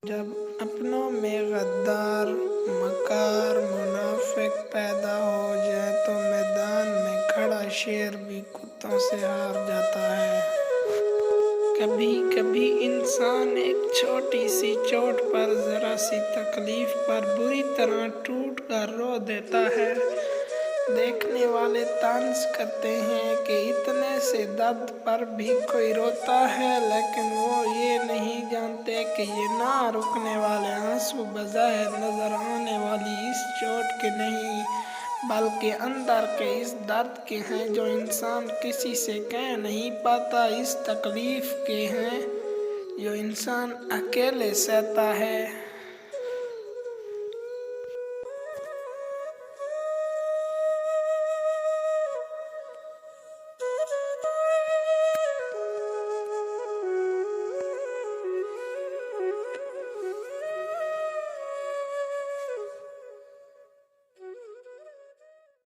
جب اپنوں میں غدار، مکار، منافق پیدا ہو جائے تو میدان میں کھڑا شیر بھی کتوں سے ہار جاتا ہے۔ کبھی کبھی انسان ایک چھوٹی سی چوٹ پر، ذرا سی تکلیف پر بری طرح ٹوٹ کر رو دیتا ہے۔ دیکھنے والے طنز کرتے ہیں کہ اتنے سے درد پر بھی کوئی روتا ہے، لیکن وہ یہ نہیں جانتے کہ یہ نہ رکنے والے آنسو بظاہر نظر آنے والی اس چوٹ کے نہیں، بلکہ اندر کے اس درد کے ہیں جو انسان کسی سے کہہ نہیں پاتا، اس تکلیف کے ہیں جو انسان اکیلے سہتا ہے۔